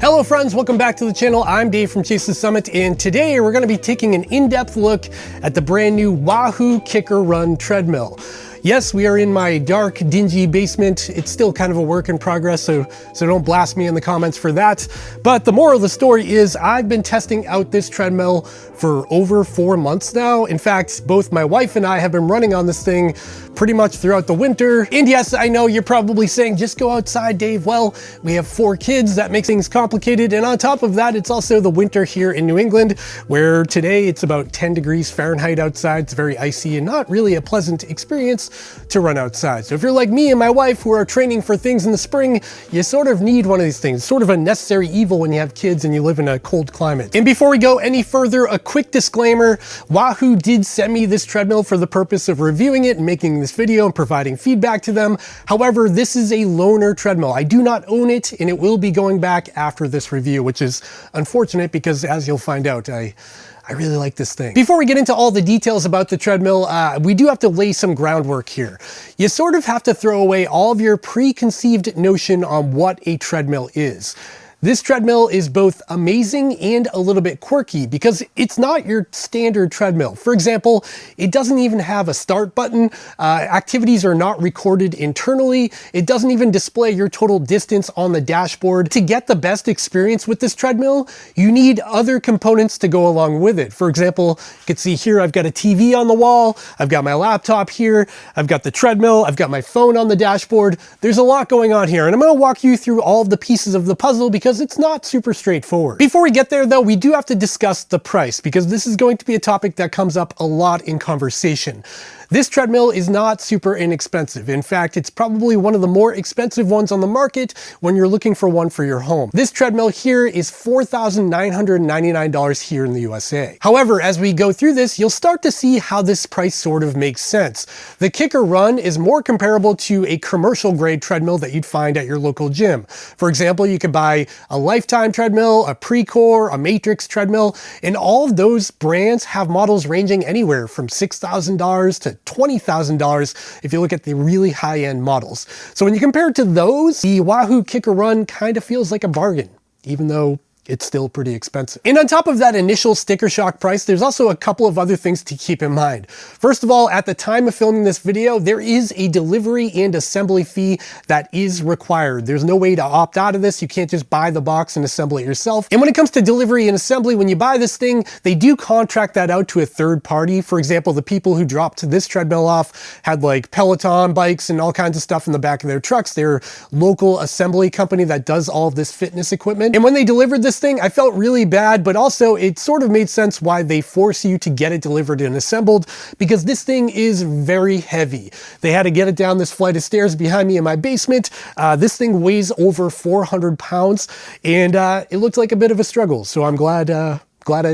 Hello friends, welcome back to the channel. I'm Dave from Chase the Summit, and today we're going to be taking an in-depth look at the brand new Wahoo Kickr Run treadmill. Yes, we are in my dark, dingy basement. It's still kind of a work in progress, so don't blast me in the comments for that. But the moral of the story is I've been testing out this treadmill for over 4 months now. In fact, both my wife and I have been running on this thing pretty much throughout the winter. And yes, I know you're probably saying, just go outside, Dave. Well, we have 4 kids. That makes things complicated. And on top of that, it's also the winter here in New England, where today it's about 10 degrees Fahrenheit outside. It's very icy and not really a pleasant experience to run outside. So if you're like me and my wife who are training for things in the spring, you sort of need one of these things. It's sort of a necessary evil when you have kids and you live in a cold climate. And before we go any further, a quick disclaimer. Wahoo did send me this treadmill for the purpose of reviewing it and making this video and providing feedback to them. However, this is a loaner treadmill. I do not own it, and it will be going back after this review, which is unfortunate because, as you'll find out, I really like this thing. Before we get into all the details about the treadmill, we do have to lay some groundwork here. You sort of have to throw away all of your preconceived notion on what a treadmill is. This treadmill is both amazing and a little bit quirky because it's not your standard treadmill. For example, it doesn't even have a start button. Activities are not recorded internally. It doesn't even display your total distance on the dashboard. To get the best experience with this treadmill, you need other components to go along with it. For example, you can see here, I've got a TV on the wall. I've got my laptop here. I've got the treadmill. I've got my phone on the dashboard. There's a lot going on here, and I'm going to walk you through all of the pieces of the puzzle because it's not super straightforward. Before we get there though, we do have to discuss the price because this is going to be a topic that comes up a lot in conversation. This treadmill is not super inexpensive. In fact, it's probably one of the more expensive ones on the market when you're looking for one for your home. This treadmill here is $4,999 here in the USA. However, as we go through this, you'll start to see how this price sort of makes sense. The Kickr Run is more comparable to a commercial grade treadmill that you'd find at your local gym. For example, you could buy a Lifetime treadmill, a Precor, a Matrix treadmill, and all of those brands have models ranging anywhere from $6,000 to $20,000 if you look at the really high-end models. So when you compare it to those, the Wahoo Kickr Run kind of feels like a bargain, even though it's still pretty expensive. And on top of that initial sticker shock price, there's also a couple of other things to keep in mind. First of all, at the time of filming this video, there is a delivery and assembly fee that is required. There's no way to opt out of this. You can't just buy the box and assemble it yourself. And when it comes to delivery and assembly, when you buy this thing, they do contract that out to a third party. For example, the people who dropped this treadmill off had like Peloton bikes and all kinds of stuff in the back of their trucks. They're a local assembly company that does all of this fitness equipment. And when they delivered this thing, I felt really bad, but also it sort of made sense why they force you to get it delivered and assembled, because this thing is very heavy. They had to get it down this flight of stairs behind me in my basement. This thing weighs over 400 pounds, and it looked like a bit of a struggle, so I'm glad I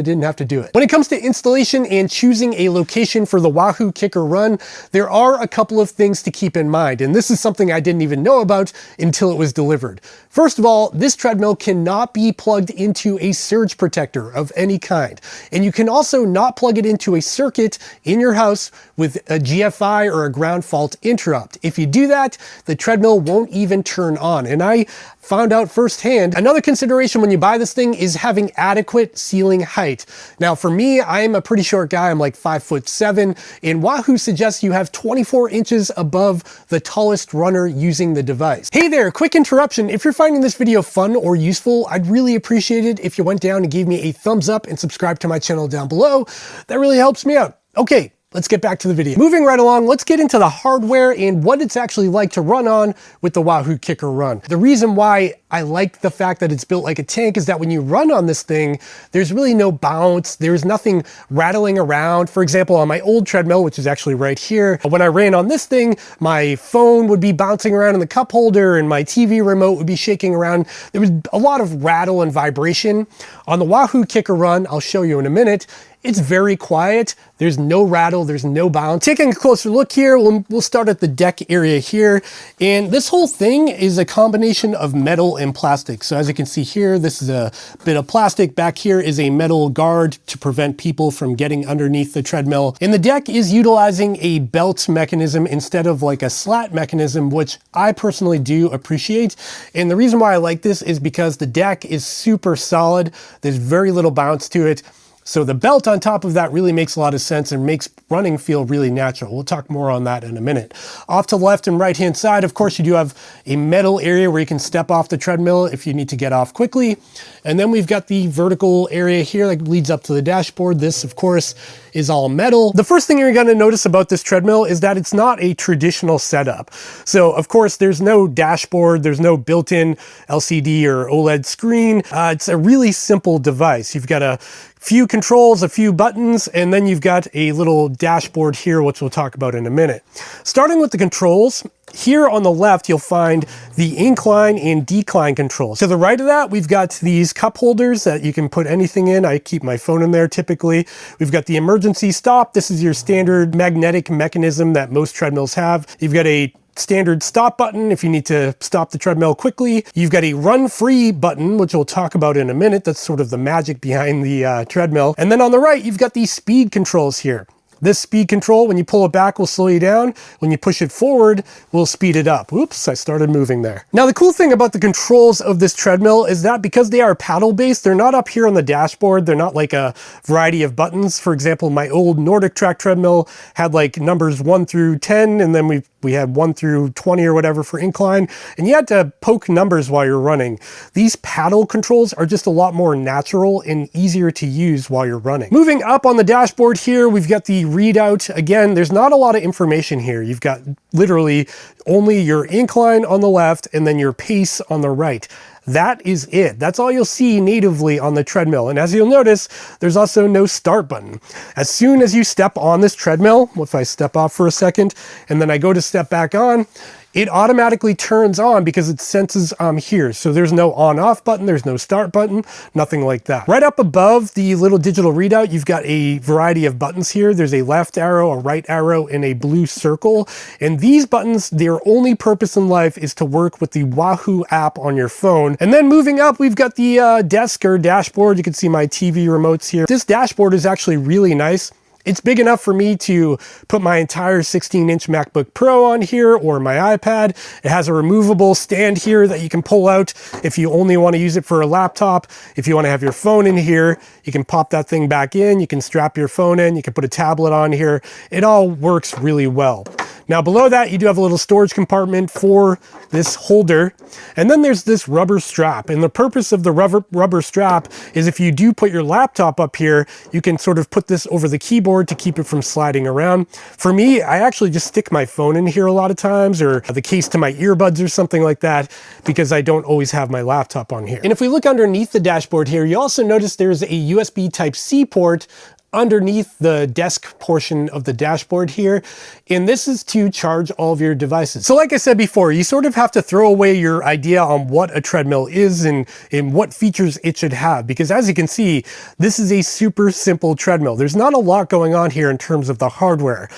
didn't have to do it. When it comes to installation and choosing a location for the Wahoo Kickr Run, there are a couple of things to keep in mind, and this is something I didn't even know about until it was delivered. First of all, this treadmill cannot be plugged into a surge protector of any kind, and you can also not plug it into a circuit in your house with a GFI or a ground fault interrupt. If you do that, the treadmill won't even turn on, and I found out firsthand. Another consideration when you buy this thing is having adequate ceiling height. Now for me, I'm a pretty short guy. I'm like 5'7", and Wahoo suggests you have 24 inches above the tallest runner using the device. Hey there, quick interruption. If you're finding this video fun or useful, I'd really appreciate it if you went down and gave me a thumbs up and subscribe to my channel down below. That really helps me out. Okay, let's get back to the video. Moving right along, let's get into the hardware and what it's actually like to run on with the Wahoo Kickr Run. The reason why I like the fact that it's built like a tank is that when you run on this thing, there's really no bounce. There's nothing rattling around. For example, on my old treadmill, which is actually right here, when I ran on this thing, my phone would be bouncing around in the cup holder and my TV remote would be shaking around. There was a lot of rattle and vibration. On the Wahoo Kickr Run, I'll show you in a minute, it's very quiet. There's no rattle, there's no bounce. Taking a closer look here, we'll start at the deck area here. And this whole thing is a combination of metal and and plastic. So as you can see here, this is a bit of plastic. Back here is a metal guard to prevent people from getting underneath the treadmill. And the deck is utilizing a belt mechanism instead of like a slat mechanism, which I personally do appreciate. And the reason why I like this is because the deck is super solid. There's very little bounce to it. So the belt on top of that really makes a lot of sense and makes running feel really natural. We'll talk more on that in a minute. Off to the left and right hand side, of course, you do have a metal area where you can step off the treadmill if you need to get off quickly. And then we've got the vertical area here that leads up to the dashboard. This, of course, is all metal. The first thing you're going to notice about this treadmill is that it's not a traditional setup. So, of course, there's no dashboard, there's no built-in LCD or OLED screen. It's a really simple device. You've got a few controls, a few buttons, and then you've got a little dashboard here, which we'll talk about in a minute. Starting with the controls, here on the left, you'll find the incline and decline controls. To the right of that, we've got these cup holders that you can put anything in. I keep my phone in there typically. We've got the emergency stop. This is your standard magnetic mechanism that most treadmills have. You've got a standard stop button if you need to stop the treadmill quickly. You've got a run free button, which we'll talk about in a minute. That's sort of the magic behind the treadmill. And then on the right, you've got these speed controls here. This speed control, when you pull it back, will slow you down. When you push it forward, will speed it up. Oops, I started moving there. Now, the cool thing about the controls of this treadmill is that because they are paddle-based, they're not up here on the dashboard. They're not like a variety of buttons. For example, my old Nordic Track treadmill had like numbers 1 through 10, and then we had 1 through 20 or whatever for incline, and you had to poke numbers while you're running. These paddle controls are just a lot more natural and easier to use while you're running. Moving up on the dashboard here, we've got the readout. Again, there's not a lot of information here. You've got literally only your incline on the left and then your pace on the right. That is it. That's all you'll see natively on the treadmill. And as you'll notice, there's also no start button. As soon as you step on this treadmill, if I step off for a second and then I go to step back on, it automatically turns on because it senses I'm here. So there's no on-off button, there's no start button, nothing like that. Right up above the little digital readout, you've got a variety of buttons here. There's a left arrow, a right arrow, and a blue circle. And these buttons, their only purpose in life is to work with the Wahoo app on your phone. And then moving up, we've got the desk or dashboard. You can see my TV remotes here. This dashboard is actually really nice. It's big enough for me to put my entire 16-inch MacBook Pro on here or my iPad. It has a removable stand here that you can pull out if you only want to use it for a laptop. If you want to have your phone in here, you can pop that thing back in. You can strap your phone in. You can put a tablet on here. It all works really well. Now below that, you do have a little storage compartment for this holder. And then there's this rubber strap. And the purpose of the rubber strap is if you do put your laptop up here, you can sort of put this over the keyboard to keep it from sliding around. For me, I actually just stick my phone in here a lot of times, or the case to my earbuds or something like that, because I don't always have my laptop on here. And if we look underneath the dashboard here, you also notice there's a USB Type-C port underneath the desk portion of the dashboard here. And this is to charge all of your devices. So like I said before, you sort of have to throw away your idea on what a treadmill is and what features it should have. Because as you can see, this is a super simple treadmill. There's not a lot going on here in terms of the hardware,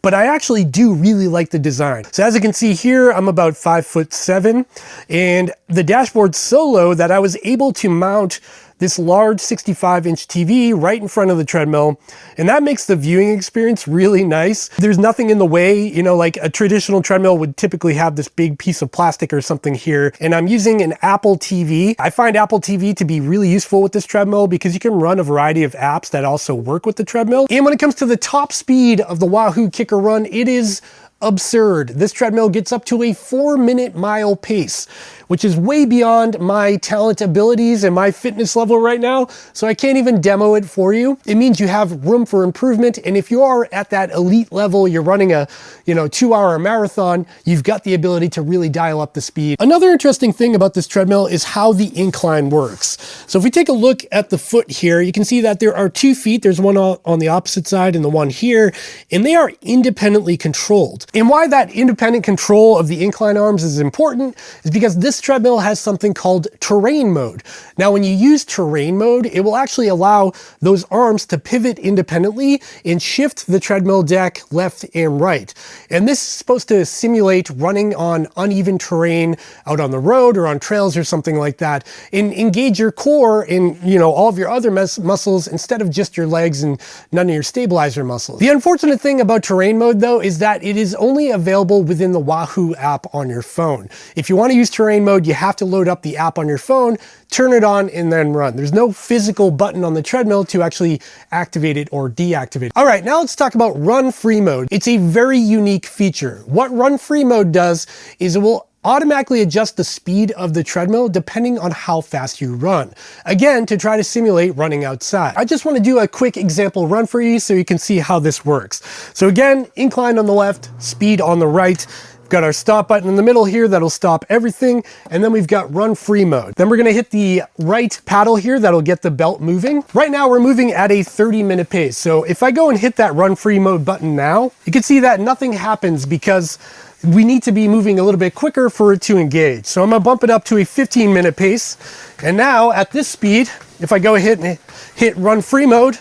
but I actually do really like the design. So as you can see here, I'm about 5'7", and the dashboard's so low that I was able to mount this large 65-inch TV right in front of the treadmill, and that makes the viewing experience really nice. There's nothing in the way, you know, like a traditional treadmill would typically have this big piece of plastic or something here, and I'm using an Apple TV. I find Apple TV to be really useful with this treadmill because you can run a variety of apps that also work with the treadmill. And when it comes to the top speed of the Wahoo Kickr Run, it is absurd. This treadmill gets up to a 4-minute mile pace, which is way beyond my talent abilities and my fitness level right now, so I can't even demo it for you. It means you have room for improvement, and if you are at that elite level, you're running a 2-hour marathon, you've got the ability to really dial up the speed. Another interesting thing about this treadmill is how the incline works. So if we take a look at the foot here, you can see that there are 2 feet. There's one on the opposite side and the one here, and they are independently controlled. And why that independent control of the incline arms is important is because this this treadmill has something called terrain mode. Now, when you use terrain mode, it will actually allow those arms to pivot independently and shift the treadmill deck left and right. And this is supposed to simulate running on uneven terrain out on the road or on trails or something like that, and engage your core and, all of your other muscles instead of just your legs and none of your stabilizer muscles. The unfortunate thing about terrain mode, though, is that it is only available within the Wahoo app on your phone. If you want to use terrain mode, you have to load up the app on your phone, turn it on, and then run. There's no physical button on the treadmill to actually activate it or deactivate it. All right, now let's talk about run free mode. It's a very unique feature. What run free mode does is it will automatically adjust the speed of the treadmill depending on how fast you run. Again, to try to simulate running outside. I just want to do a quick example run for you so you can see how this works. So again, incline on the left, speed on the right. We've got our stop button in the middle here that'll stop everything, and then we've got run free mode. Then we're gonna hit the right paddle here that'll get the belt moving. Right now we're moving at a 30-minute pace. So if I go and hit that run free mode button now, you can see that nothing happens because we need to be moving a little bit quicker for it to engage. So I'm gonna bump it up to a 15-minute pace. And now at this speed, if I go ahead and hit run free mode,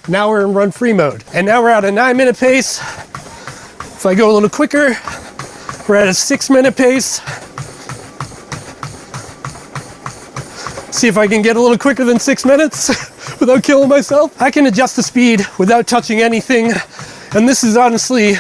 now we're in run free mode. And now we're at a 9-minute pace. If I go a little quicker, we're at a 6-minute pace. See if I can get a little quicker than 6 minutes without killing myself. I can adjust the speed without touching anything. And this is honestly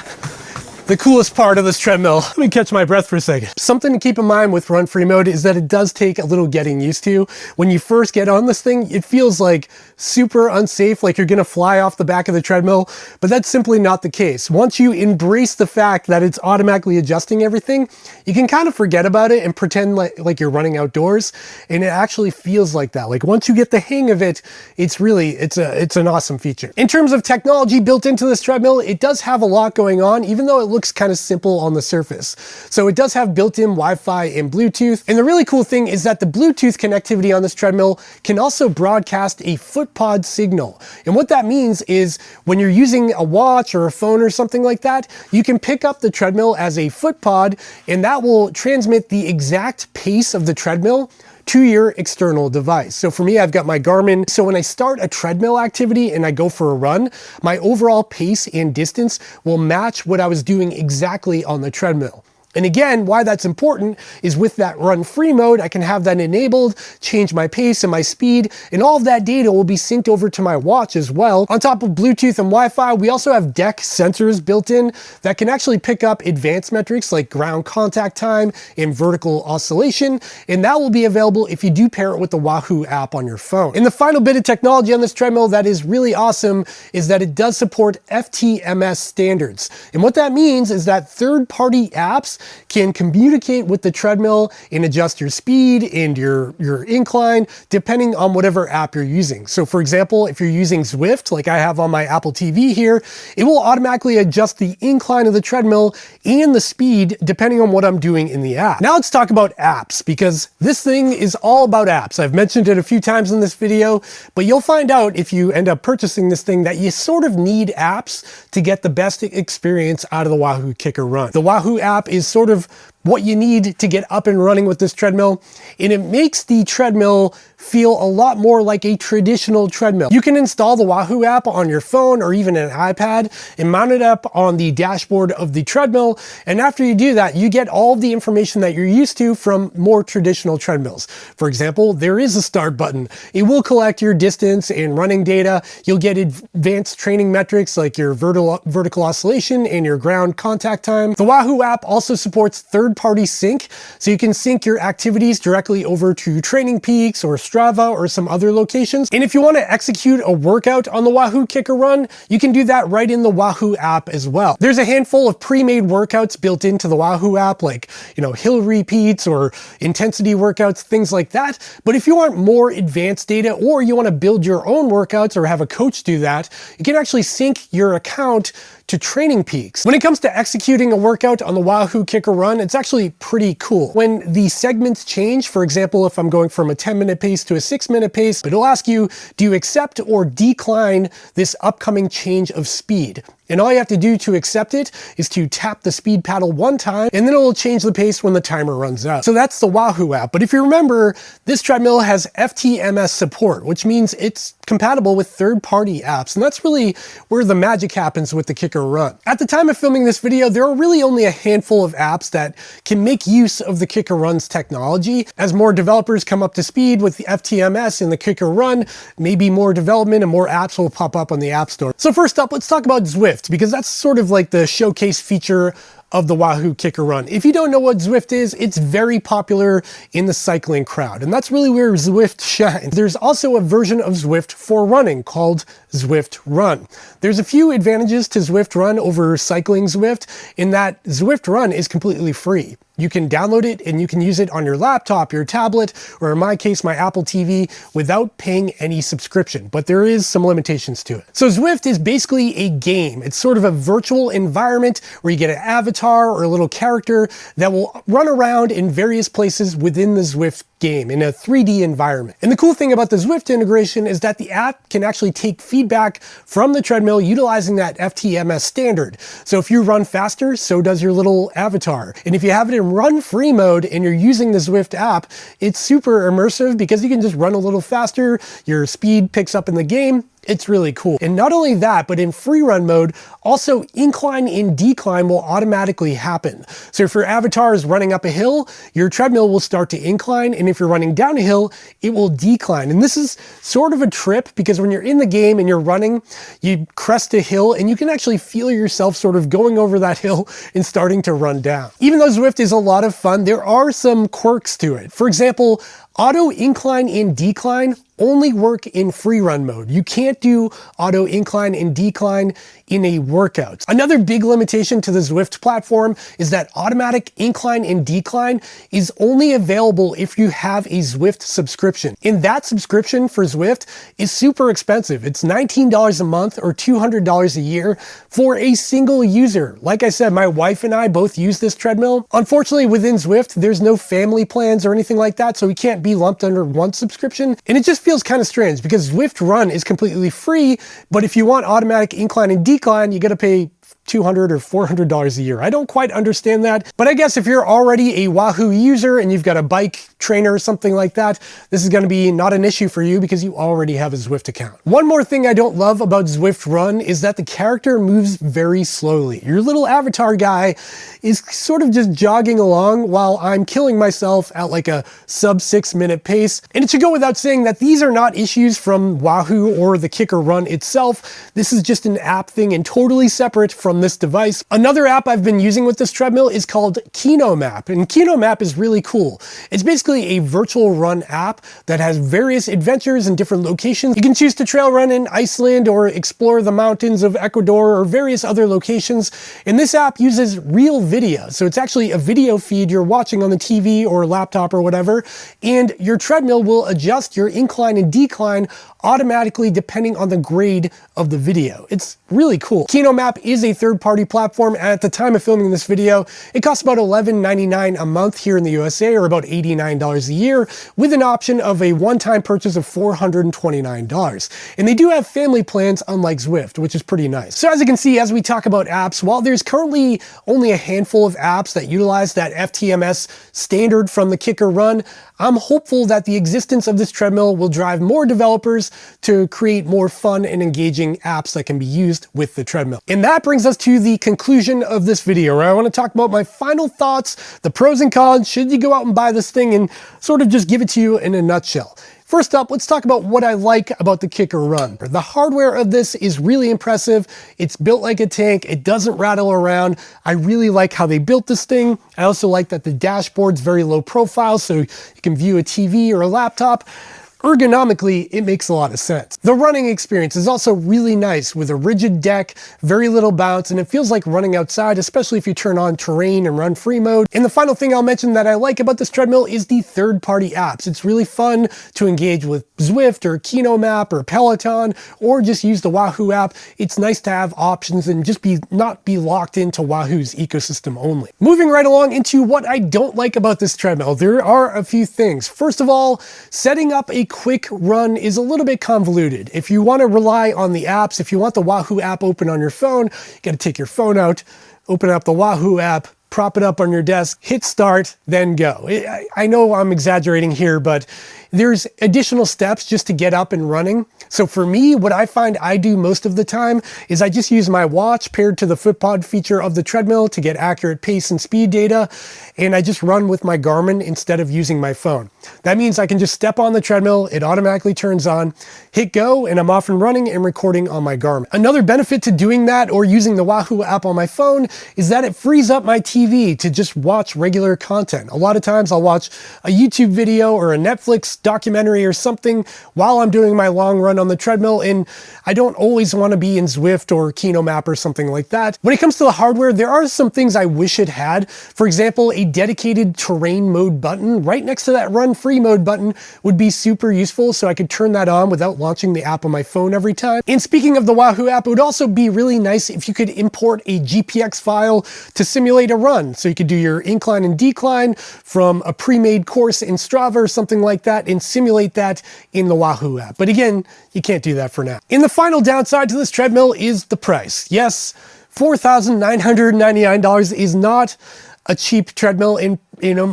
the coolest part of this treadmill. Let me catch my breath for a second. Something to keep in mind with run free mode is that it does take a little getting used to. When you first get on this thing, it feels like super unsafe, like you're gonna fly off the back of the treadmill, but that's simply not the case. Once you embrace the fact that it's automatically adjusting everything, you can kind of forget about it and pretend like you're running outdoors, and it actually feels like that. Like once you get the hang of it, it's an awesome feature. In terms of technology built into this treadmill, it does have a lot going on, even though it looks kind of simple on the surface. So it does have built-in Wi-Fi and Bluetooth. And the really cool thing is that the Bluetooth connectivity on this treadmill can also broadcast a footpod signal. And what that means is when you're using a watch or a phone or something like that, you can pick up the treadmill as a footpod, and that will transmit the exact pace of the treadmill to your external device. So for me, I've got my Garmin. So when I start a treadmill activity and I go for a run, my overall pace and distance will match what I was doing exactly on the treadmill. And again, why that's important is with that run free mode, I can have that enabled, change my pace and my speed, and all of that data will be synced over to my watch as well. On top of Bluetooth and Wi-Fi, we also have deck sensors built in that can actually pick up advanced metrics like ground contact time and vertical oscillation, and that will be available if you do pair it with the Wahoo app on your phone. And the final bit of technology on this treadmill that is really awesome is that it does support FTMS standards. And what that means is that third-party apps can communicate with the treadmill and adjust your speed and your incline depending on whatever app you're using. So for example, if you're using Zwift, like I have on my Apple TV here, it will automatically adjust the incline of the treadmill and the speed depending on what I'm doing in the app. Now let's talk about apps, because this thing is all about apps. I've mentioned it a few times in this video, but you'll find out if you end up purchasing this thing that you sort of need apps to get the best experience out of the Wahoo Kickr Run. The Wahoo app is sort of what you need to get up and running with this treadmill, and it makes the treadmill feel a lot more like a traditional treadmill. You can install the Wahoo app on your phone or even an iPad and mount it up on the dashboard of the treadmill, and after you do that, you get all of the information that you're used to from more traditional treadmills. For example, there is a start button. It will collect your distance and running data. You'll get advanced training metrics like your vertical oscillation and your ground contact time. The Wahoo app also supports third-party sync, so you can sync your activities directly over to Training Peaks or Strava or some other locations. And if you want to execute a workout on the Wahoo Kickr Run, you can do that right in the Wahoo app as well. There's a handful of pre-made workouts built into the Wahoo app, like, hill repeats or intensity workouts, things like that. But if you want more advanced data, or you want to build your own workouts or have a coach do that, you can actually sync your account to Training Peaks. When it comes to executing a workout on the Wahoo Kickr Run, it's actually pretty cool. When the segments change, for example, if I'm going from a 10-minute pace to a 6-minute pace, it'll ask you, do you accept or decline this upcoming change of speed? And all you have to do to accept it is to tap the speed paddle one time, and then it will change the pace when the timer runs out. So that's the Wahoo app. But if you remember, this treadmill has FTMS support, which means it's compatible with third-party apps. And that's really where the magic happens with the Kickr Run. At the time of filming this video, there are really only a handful of apps that can make use of the Kickr Run's technology. As more developers come up to speed with the FTMS and the Kickr Run, maybe more development and more apps will pop up on the App Store. So first up, let's talk about Zwift, because that's sort of like the showcase feature of the Wahoo Kickr Run. If you don't know what Zwift is, it's very popular in the cycling crowd, and that's really where Zwift shines. There's also a version of Zwift for running called Zwift Run. There's a few advantages to Zwift Run over cycling Zwift in that Zwift Run is completely free. You can download it and you can use it on your laptop, your tablet, or in my case, my Apple TV without paying any subscription, but there is some limitations to it. So Zwift is basically a game. It's sort of a virtual environment where you get an avatar or a little character that will run around in various places within the Zwift game in a 3D environment. And the cool thing about the Zwift integration is that the app can actually take feedback from the treadmill utilizing that FTMS standard. So if you run faster, so does your little avatar. And if you have it in run free mode and you're using the Zwift app, it's super immersive because you can just run a little faster, your speed picks up in the game. It's really cool. And not only that, but in free run mode, also incline and decline will automatically happen. So if your avatar is running up a hill, your treadmill will start to incline, and if you're running down a hill, it will decline. And this is sort of a trip because when you're in the game and you're running, you crest a hill and you can actually feel yourself sort of going over that hill and starting to run down. Even though Zwift is a lot of fun, there are some quirks to it. For example, auto incline and decline only work in free run mode. You can't do auto incline and decline in a workout. Another big limitation to the Zwift platform is that automatic incline and decline is only available if you have a Zwift subscription. And that subscription for Zwift is super expensive. It's $19 a month or $200 a year for a single user. Like I said, my wife and I both use this treadmill. Unfortunately, within Zwift, there's no family plans or anything like that, so we can't be lumped under one subscription. And it just feels kind of strange because Zwift Run is completely free, but if you want automatic incline and decline, you got to pay $200 or $400 a year. I don't quite understand that, but I guess if you're already a Wahoo user and you've got a bike trainer or something like that, this is going to be not an issue for you because you already have a Zwift account. One more thing I don't love about Zwift Run is that the character moves very slowly. Your little avatar guy is sort of just jogging along while I'm killing myself at like a sub 6 minute pace. And it should go without saying that these are not issues from Wahoo or the Kickr Run itself. This is just an app thing and totally separate from this device. Another app I've been using with this treadmill is called KinoMap, and KinoMap is really cool. It's basically a virtual run app that has various adventures in different locations. You can choose to trail run in Iceland or explore the mountains of Ecuador or various other locations. And this app uses real video. So it's actually a video feed you're watching on the TV or laptop or whatever, and your treadmill will adjust your incline and decline automatically depending on the grade of the video. It's really cool. KinoMap is a third-party platform, and at the time of filming this video, it costs about $11.99 a month here in the USA, or about $89 a year, with an option of a one-time purchase of $429. And they do have family plans unlike Zwift, which is pretty nice. So as you can see, as we talk about apps, while there's currently only a handful of apps that utilize that FTMS standard from the Kickr Run, I'm hopeful that the existence of this treadmill will drive more developers to create more fun and engaging apps that can be used with the treadmill. And that brings us to the conclusion of this video, where I want to talk about my final thoughts, the pros and cons, should you go out and buy this thing, and sort of just give it to you in a nutshell. First up, let's talk about what I like about the Kickr Run. The hardware of this is really impressive. It's built like a tank. It doesn't rattle around. I really like how they built this thing. I also like that the dashboard's very low profile, so you can view a TV or a laptop. Ergonomically, it makes a lot of sense. The running experience is also really nice with a rigid deck, very little bounce, and it feels like running outside, especially if you turn on terrain and run free mode. And the final thing I'll mention that I like about this treadmill is the third-party apps. It's really fun to engage with Zwift or KinoMap or Peloton, or just use the Wahoo app. It's nice to have options and just not be locked into Wahoo's ecosystem only. Moving right along into what I don't like about this treadmill, there are a few things. First of all, setting up a quick run is a little bit convoluted. If you want to rely on the apps, if you want the Wahoo app open on your phone, you got to take your phone out, open up the Wahoo app, prop it up on your desk, hit start, then go. I know I'm exaggerating here, but there's additional steps just to get up and running. So for me, what I find I do most of the time is I just use my watch paired to the FootPod feature of the treadmill to get accurate pace and speed data, and I just run with my Garmin instead of using my phone. That means I can just step on the treadmill, it automatically turns on, hit go, and I'm off and running and recording on my Garmin. Another benefit to doing that or using the Wahoo app on my phone is that it frees up my TV to just watch regular content. A lot of times I'll watch a YouTube video or a Netflix documentary or something while I'm doing my long run on the treadmill, and I don't always want to be in Zwift or KinoMap or something like that. When it comes to the hardware, there are some things I wish it had. For example, a dedicated terrain mode button right next to that run free mode button would be super useful, so I could turn that on without launching the app on my phone every time. And speaking of the Wahoo app, it would also be really nice if you could import a GPX file to simulate a run. So you could do your incline and decline from a pre-made course in Strava or something like that and simulate that in the Wahoo app. But again, you can't do that for now. And the final downside to this treadmill is the price. Yes, $4,999 is not a cheap treadmill, and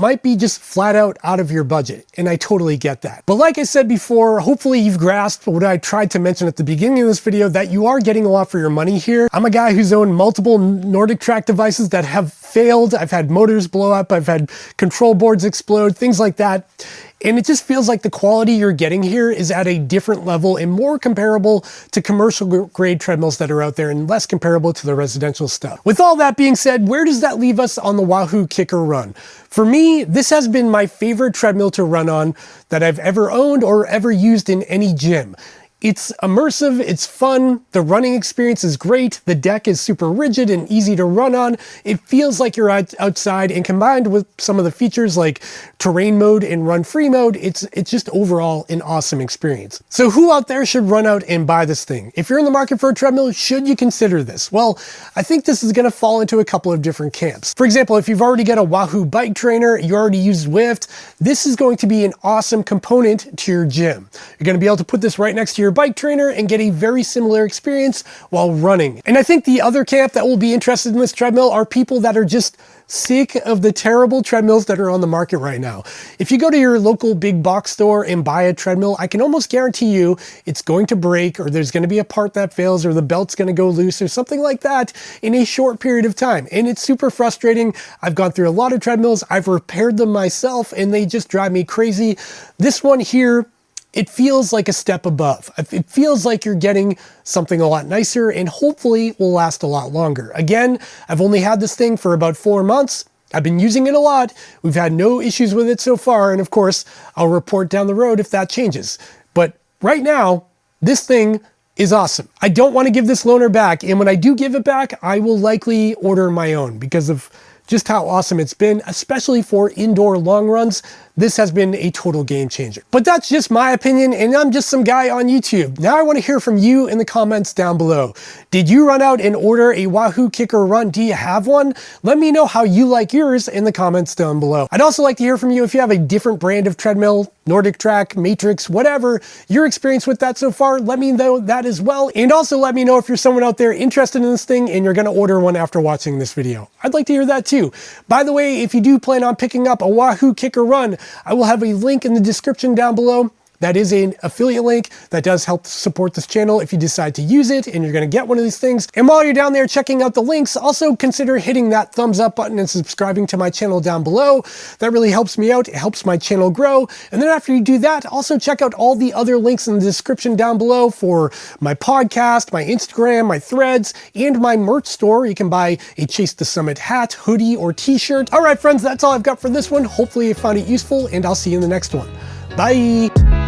might be just flat out of your budget, and I totally get that. But like I said before, hopefully you've grasped what I tried to mention at the beginning of this video, that you are getting a lot for your money here. I'm a guy who's owned multiple Nordic Track devices that have failed. I've had motors blow up, I've had control boards explode, things like that. And it just feels like the quality you're getting here is at a different level and more comparable to commercial grade treadmills that are out there and less comparable to the residential stuff. With all that being said, where does that leave us on the Wahoo Kickr Run? For me, this has been my favorite treadmill to run on that I've ever owned or ever used in any gym. It's immersive, it's fun, the running experience is great, the deck is super rigid and easy to run on, it feels like you're outside, and combined with some of the features like terrain mode and run free mode, it's just overall an awesome experience. So who out there should run out and buy this thing? If you're in the market for a treadmill, should you consider this? Well, I think this is going to fall into a couple of different camps. For example, if you've already got a Wahoo bike trainer, you already use Zwift, this is going to be an awesome component to your gym. You're going to be able to put this right next to your bike trainer and get a very similar experience while running. And I think the other camp that will be interested in this treadmill are people that are just sick of the terrible treadmills that are on the market right now. If you go to your local big box store and buy a treadmill, I can almost guarantee you it's going to break, or there's going to be a part that fails, or the belt's going to go loose or something like that in a short period of time. And it's super frustrating. I've gone through a lot of treadmills, I've repaired them myself, and they just drive me crazy. This one here, it feels like a step above. It feels like you're getting something a lot nicer and hopefully will last a lot longer. Again, I've only had this thing for about 4 months. I've been using it a lot. We've had no issues with it so far. And of course, I'll report down the road if that changes. But right now, this thing is awesome. I don't want to give this loaner back. And when I do give it back, I will likely order my own because of just how awesome it's been, especially for indoor long runs. This has been a total game changer. But that's just my opinion, and I'm just some guy on YouTube. Now I want to hear from you in the comments down below. Did you run out and order a Wahoo Kickr Run? Do you have one? Let me know how you like yours in the comments down below. I'd also like to hear from you if you have a different brand of treadmill, Nordic Track, Matrix, whatever, your experience with that so far. Let me know that as well. And also let me know if you're someone out there interested in this thing and you're going to order one after watching this video. I'd like to hear that too. By the way, if you do plan on picking up a Wahoo Kickr Run, I will have a link in the description down below. That is an affiliate link that does help support this channel if you decide to use it and you're going to get one of these things. And while you're down there checking out the links, also consider hitting that thumbs up button and subscribing to my channel down below. That really helps me out. It helps my channel grow. And then after you do that, also check out all the other links in the description down below for my podcast, my Instagram, my threads, and my merch store. You can buy a Chase the Summit hat, hoodie, or t-shirt. All right, friends, that's all I've got for this one. Hopefully you found it useful, and I'll see you in the next one. Bye.